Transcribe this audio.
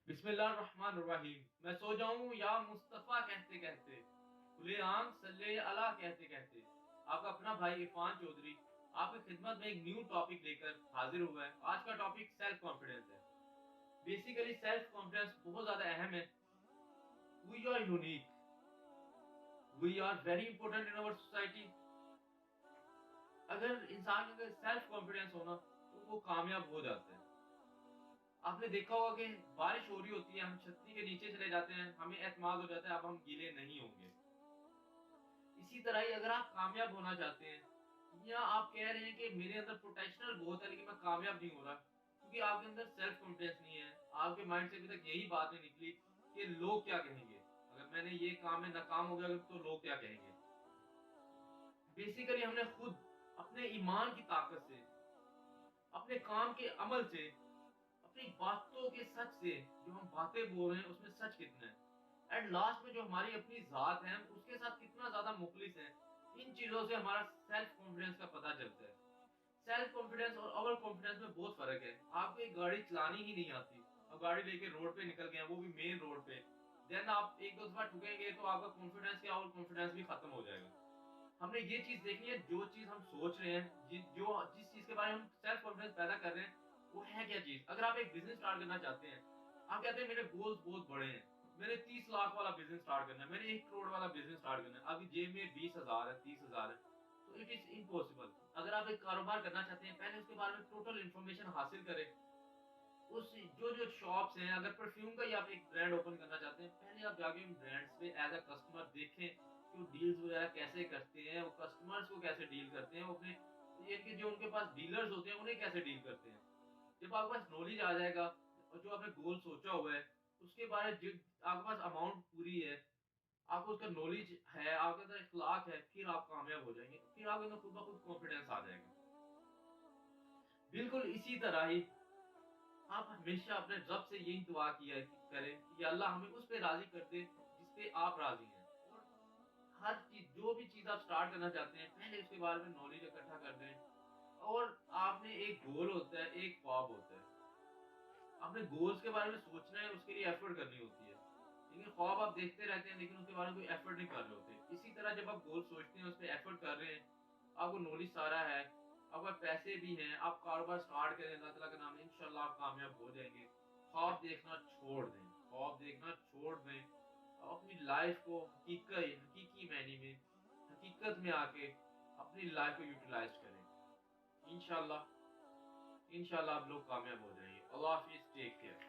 بسم اللہ الرحمن الرحیم۔ میں سو جاؤں یا مصطفیٰ کہتے کہتے، کھلے عام صلی اللہ کہتے کہتے، آپ کا اپنا بھائی عرفان چودھری آپ کی خدمت میں ایک نیو ٹاپک لے کر حاضر ہوا ہے۔ آج کا ٹاپک سیلف کانفیڈنس ہے۔ بیسیکلی سیلف کانفیڈنس بہت زیادہ اہم ہے۔ We are unique, we are very important in our society. اگر انسان کے اندر سیلف کانفیڈنس ہونا تو وہ کامیاب ہو جاتا ہے۔ آپ نے دیکھا ہوگا کہ بارش ہو رہی ہوتی ہے، ہم چھتری کے نیچے چلے جاتے ہیں، ہمیں اعتماد ہو جاتا ہے اب ہم گیلے نہیں ہوں گے۔ اسی طرح ہی اگر آپ کامیاب ہونا چاہتے ہیں یا آپ کہہ رہے ہیں کہ میرے اندر پوٹینشیل بہت ہے لیکن میں کامیاب نہیں ہو رہا، کیونکہ آپ کے اندر سیلف کانفیڈنس نہیں ہے، آپ کے مائنڈ سے ابھی تک یہی بات نہیں نکلی کہ لوگ کیا کہیں گے، اگر میں نے یہ کام میں ناکام ہو گیا تو لوگ کیا کہیں گے۔ بیسیکلی ہم نے خود اپنے ایمان کی طاقت سے، اپنے کام کے عمل سے، اپنی باتوں کے سچ سے، جو ہم باتیں بول رہے ہیں اس میں سچ کتنا ہے، اینڈ لاسٹ میں جو ہماری اپنی ذات ہے اس کے ساتھ کتنا زیادہ مخلص ہے، ان چیزوں سے ہمارا سیلف کانفیڈنس کا پتہ چلتا ہے۔ سیلف کانفیڈنس اور اوور کانفیڈنس میں بہت فرق ہے۔ آپ کو ایک گاڑی چلانی ہی نہیں آتی، اب گاڑی لے کے روڈ پہ نکل گئے وہ بھی مین روڈ پہ، دین آپ ایک دو دفعہ ٹھکیں گے تو آپ کا کانفیڈنس کیا اور کانفیڈنس بھی ختم ہو جائے گا۔ ہم نے یہ چیز دیکھنی ہے، جو چیز ہم سوچ رہے ہیں، جس چیز کے بارے میں ہم سیلف کانفیڈنس پیدا کر رہے ہیں وہ ہے کیا چیز۔ اگر آپ ایک بزنس سٹارٹ کرنا چاہتے ہیں، آپ کہتے ہیں میرے گولز بہت بڑے ہیں، میں نے 30 لاکھ والا بزنس سٹارٹ کرنا ہے، میں نے 1 کروڑ والا بزنس سٹارٹ کرنا ہے، ابھی جیب میں 20,000 ہے 30,000 ہے، تو اٹ از امپوسیبل۔ اگر آپ ایک کاروبار کرنا چاہتے ہیں پہلے اس کے بارے میں ٹوٹل انفارمیشن حاصل کریں۔ اس جو شاپس ہیں، اگر پرفیوم کا ہی آپ ایک برانڈ اوپن کرنا چاہتے ہیں پہلے آپ جا کے ان برانڈس پہ ایز اے کسٹمر دیکھیں کہ وہ ڈیلز وغیرہ کیسے کرتے ہیں، وہ کسٹمرز کو کیسے ڈیل کرتے ہیں، وہ اپنے جو ان کے پاس ڈیلرز ہوتے ہیں انہیں کیسے ڈیل کرتے ہیں۔ جب آپ کے پاس نالج آ جائے گا اور جو آپ نے گول سوچا ہوا ہے اس کے بارے میں آپ کے پاس اماؤنٹ پوری ہے، آپ کو اس کا نالج ہے، آپ کے اندر اخلاق ہے، پھر آپ کامیاب ہو جائیں گے، پھر آپ کے اندر خود بخود کانفیڈنس آ جائے گا۔ بالکل اسی طرح ہی آپ ہمیشہ اپنے رب سے یہی دعا کیا کریں کہ یا اللہ ہمیں اس پہ راضی کر دے جس پہ آپ راضی ہیں، اور ہر چیز جو بھی چیز آپ سٹارٹ کرنا چاہتے ہیں پہلے اس کے بارے میں نالج اکٹھا کر دیں۔ اور آپ نے ایک گول ہوتا ہے، ایک خواب ہوتا ہے، آپ نے گولز کے بارے میں سوچنا ہے، اس کے لیے ایفرٹ کرنی ہوتی ہے، لیکن خواب آپ دیکھتے رہتے ہیں لیکن اس کے بارے میں کوئی ایفرٹ نہیں کر رہے ہوتے۔ اسی طرح جب آپ گول سوچتے ہیں اس پہ ایفرٹ کر رہے ہیں، آپ کو نالج سارا ہے، آپ کے پیسے بھی ہیں، آپ کاروبار سٹارٹ کریں اللہ تعالیٰ کے نام میں انشاءاللہ آپ کامیاب ہو جائیں گے۔ خواب دیکھنا چھوڑ دیں، خواب دیکھنا چھوڑ دیں، آپ اپنی لائف کو حقیقی معنی میں، حقیقت میں آ کے اپنی لائف کو یوٹیلائز کریں۔ انشاءاللہ انشاءاللہ آپ لوگ کامیاب ہو جائیں گے۔ اللہ حافظ، ٹیک کیئر۔